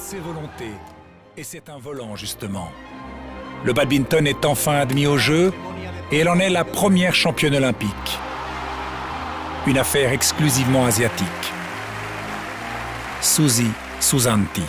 Ses volontés. Et c'est un volant, justement. Le badminton est enfin admis aux Jeux et elle en est la première championne olympique. Une affaire exclusivement asiatique. Susi Susanti.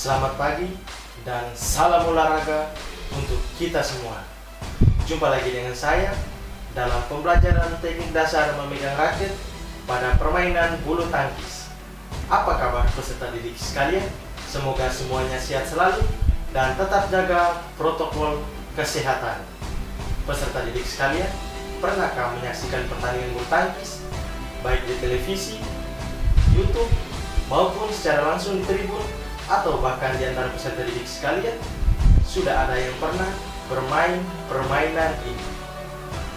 Selamat pagi dan salam olahraga untuk kita semua. Jumpa lagi dengan saya dalam pembelajaran teknik dasar memegang raket pada permainan bulu tangkis. Apa kabar peserta didik sekalian? Semoga semuanya sehat selalu dan tetap jaga protokol kesehatan. Peserta didik sekalian, pernahkah menyaksikan pertandingan bulu tangkis baik di televisi, YouTube maupun secara langsung di tribun? Atau bahkan di antara peserta didik sekalian sudah ada yang pernah bermain permainan ini?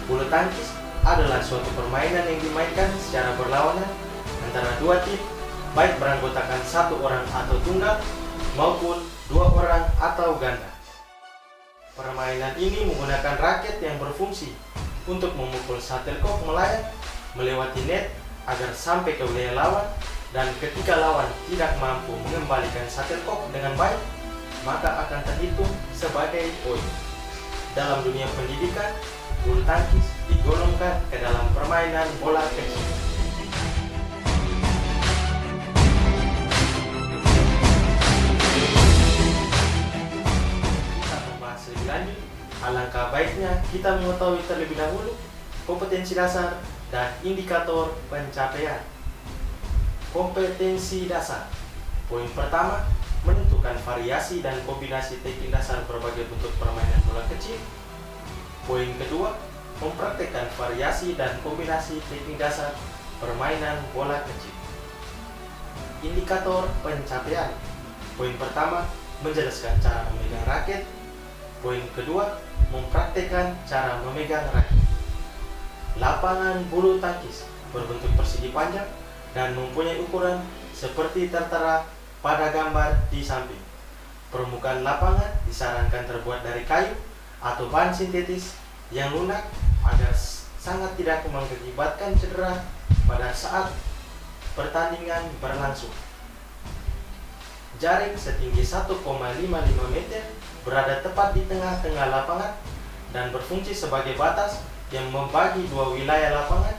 Bulu tangkis adalah suatu permainan yang dimainkan secara berlawanan antara dua tim, baik beranggotakan satu orang atau tunggal maupun dua orang atau ganda. Permainan ini menggunakan raket yang berfungsi untuk memukul shuttlecock melayang melewati net agar sampai ke wilayah lawan. Dan ketika lawan tidak mampu mengembalikan shuttlecock dengan baik, maka akan terhitung sebagai poin. Dalam dunia pendidikan, bulu tangkis digolongkan ke dalam permainan bola kecil. Kita membahas lebih lanjut, alangkah baiknya kita mengetahui terlebih dahulu kompetensi dasar dan indikator pencapaian. Kompetensi dasar. Poin pertama, menentukan variasi dan kombinasi teknik dasar berbagai bentuk permainan bola kecil. Poin kedua, mempraktekkan variasi dan kombinasi teknik dasar permainan bola kecil. Indikator pencapaian. Poin pertama, menjelaskan cara memegang raket. Poin kedua, mempraktekkan cara memegang raket. Lapangan bulu tangkis berbentuk persegi panjang dan mempunyai ukuran seperti tertera pada gambar di samping. Permukaan lapangan disarankan terbuat dari kayu atau bahan sintetis yang lunak agar sangat tidak mengakibatkan cedera pada saat pertandingan berlangsung. Jaring setinggi 1,55 meter berada tepat di tengah-tengah lapangan dan berfungsi sebagai batas yang membagi dua wilayah lapangan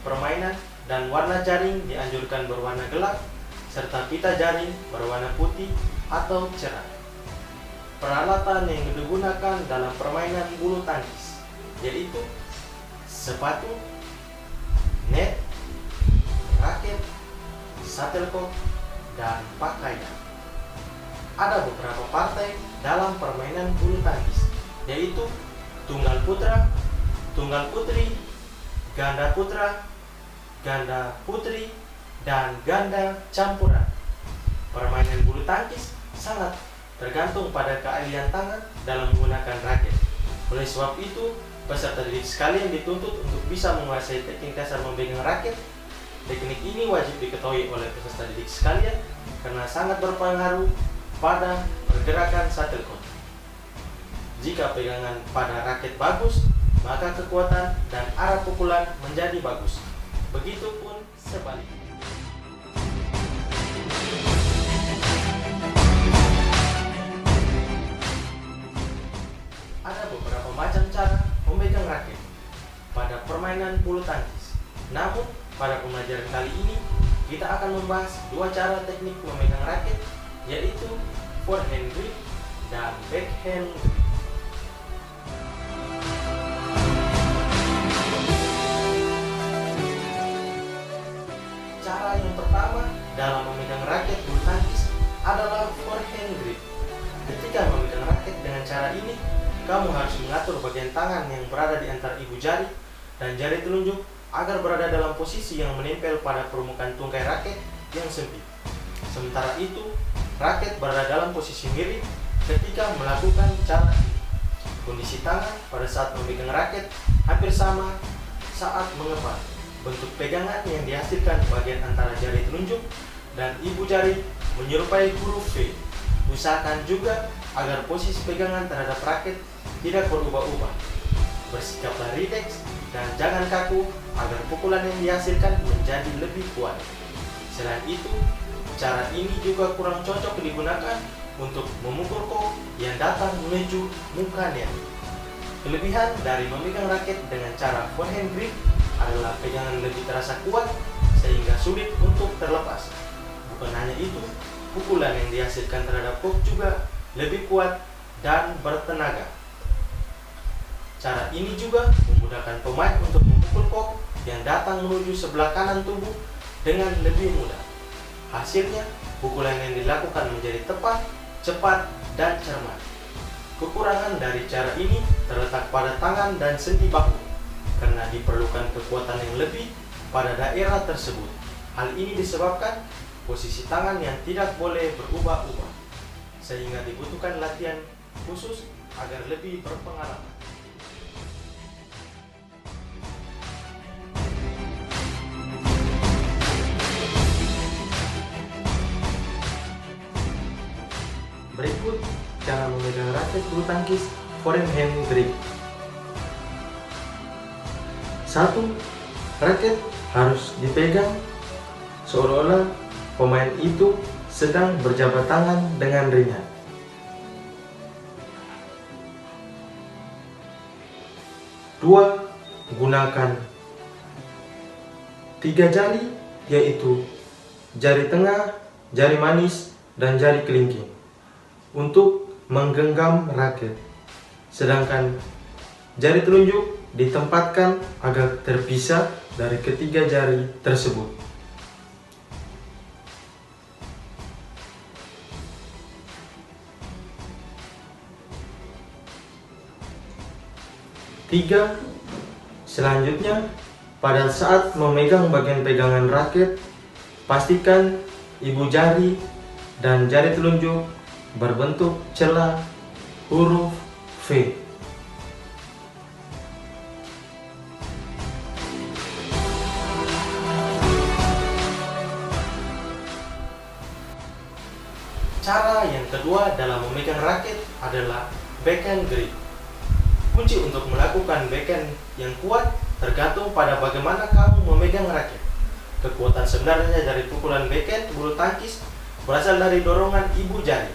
permainan, dan warna jaring dianjurkan berwarna gelap serta pita jaring berwarna putih atau cerah. Peralatan yang digunakan dalam permainan bulu tangkis yaitu sepatu, net, raket, shuttlecock, dan pakaian. Ada beberapa partai dalam permainan bulu tangkis yaitu tunggal putra, tunggal putri, ganda putra, ganda putri, dan ganda campuran. Permainan bulu tangkis sangat tergantung pada keahlian tangan dalam menggunakan raket. Oleh sebab itu, peserta didik sekalian dituntut untuk bisa menguasai teknik dasar memegang raket. Teknik ini wajib diketahui oleh peserta didik sekalian karena sangat berpengaruh pada pergerakan shuttlecock. Jika pegangan pada raket bagus, maka kekuatan dan arah pukulan menjadi bagus. Begitupun sebaliknya. Ada beberapa macam cara memegang raket pada permainan bulu tangkis. Namun, pada pembelajaran kali ini, kita akan membahas dua cara teknik memegang raket, yaitu forehand grip dan backhand grip. Cara yang pertama dalam memegang raket bulu tangkis adalah forehand grip. Ketika memegang raket dengan cara ini, kamu harus mengatur bagian tangan yang berada di antara ibu jari dan jari telunjuk agar berada dalam posisi yang menempel pada permukaan tungkai raket yang sempit. Sementara itu, raket berada dalam posisi miring ketika melakukan cara ini. Kondisi tangan pada saat memegang raket hampir sama saat mengepal. Bentuk pegangan yang dihasilkan bagian antara jari telunjuk dan ibu jari menyerupai huruf V. Usahakan juga agar posisi pegangan terhadap raket tidak berubah-ubah. Bersikaplah rileks dan jangan kaku agar pukulan yang dihasilkan menjadi lebih kuat. Selain itu, cara ini juga kurang cocok digunakan untuk memukul kok yang datang menuju mukanya. Kelebihan dari memegang raket dengan cara forehand grip adalah pegangan lebih terasa kuat sehingga sulit untuk terlepas. Bukan hanya itu, pukulan yang dihasilkan terhadap kok juga lebih kuat dan bertenaga. Cara ini juga memudahkan pemain untuk memukul kok yang datang menuju sebelah kanan tubuh dengan lebih mudah. Hasilnya, pukulan yang dilakukan menjadi tepat, cepat, dan cermat. Kekurangan dari cara ini terletak pada tangan dan sendi bahu, karena diperlukan kekuatan yang lebih pada daerah tersebut. Hal ini disebabkan posisi tangan yang tidak boleh berubah-ubah, sehingga dibutuhkan latihan khusus agar lebih berpengalaman. Berikut cara memegang raket bulu tangkis forehand grip. 1. Raket harus dipegang seolah-olah pemain itu sedang berjabat tangan dengan ringan. 2. Gunakan 3 jari, yaitu jari tengah, jari manis, dan jari kelingking untuk menggenggam raket, sedangkan jari telunjuk ditempatkan agar terpisah dari ketiga jari tersebut. 3. Selanjutnya, pada saat memegang bagian pegangan raket, pastikan ibu jari dan jari telunjuk berbentuk celah huruf V. Cara yang kedua dalam memegang raket adalah backhand grip. Kunci untuk melakukan backhand yang kuat tergantung pada bagaimana kamu memegang raket. Kekuatan sebenarnya dari pukulan backhand bulu tangkis berasal dari dorongan ibu jari.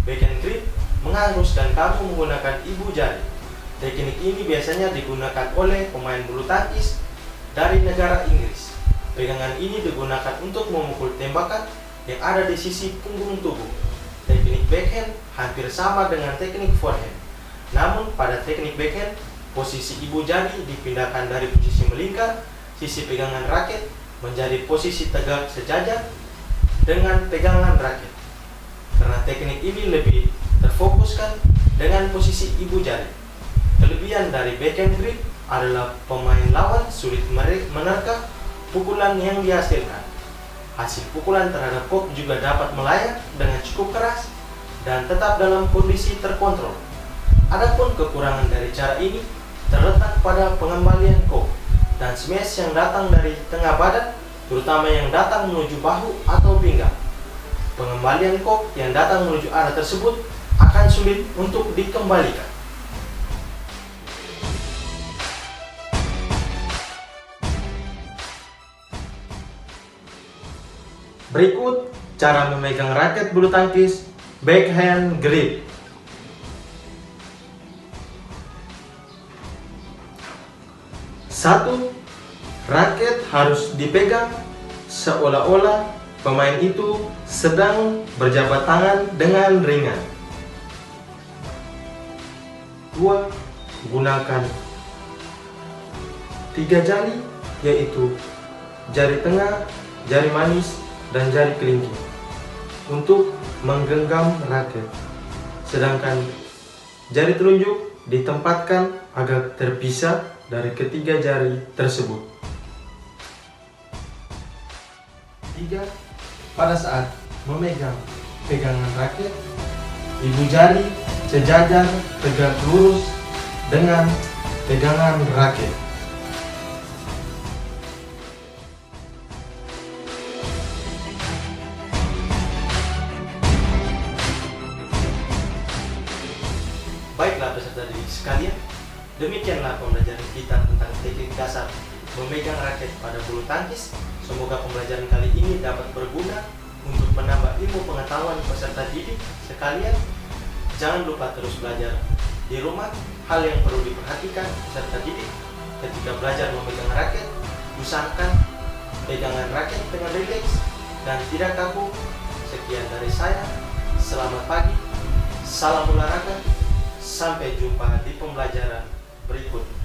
Backhand grip mengharuskan kamu menggunakan ibu jari. Teknik ini biasanya digunakan oleh pemain bulu tangkis dari negara Inggris. Pegangan ini digunakan untuk memukul tembakan yang ada di sisi punggung tubuh. Teknik backhand hampir sama dengan teknik forehand. Namun pada teknik backhand, posisi ibu jari dipindahkan dari posisi melingkar, sisi pegangan raket menjadi posisi tegak sejajar dengan pegangan raket. Karena teknik ini lebih terfokuskan dengan posisi ibu jari. Kelebihan dari backhand grip adalah pemain lawan sulit menerka pukulan yang dihasilkan. Hasil pukulan terhadap kok juga dapat melayang dengan cukup keras dan tetap dalam kondisi terkontrol. Adapun kekurangan dari cara ini terletak pada pengembalian kok dan smash yang datang dari tengah badan, terutama yang datang menuju bahu atau pinggang. Pengembalian kok yang datang menuju arah tersebut akan sulit untuk dikembalikan. Berikut cara memegang raket bulu tangkis backhand grip. 1. Raket harus dipegang seolah-olah pemain itu sedang berjabat tangan dengan ringan. 2. Gunakan 3 jari, yaitu jari tengah, jari manis, dan jari kelingking untuk menggenggam raket. Sedangkan jari telunjuk ditempatkan agak terpisah dari ketiga jari tersebut. 3. Pada saat memegang pegangan raket, ibu jari sejajar tegak lurus dengan pegangan raket. Baiklah peserta didik sekalian, demikianlah pembelajaran kita tentang teknik dasar memegang raket pada bulu tangkis. Semoga pembelajaran kali ini dapat berguna untuk menambah ilmu pengetahuan peserta didik sekalian. Jangan lupa terus belajar di rumah. Hal yang perlu diperhatikan peserta didik ketika belajar memegang raket, usahakan pegangan raket dengan rileks dan tidak kaku. Sekian dari saya, selamat pagi, salam olahraga. Sampai jumpa di pembelajaran berikut.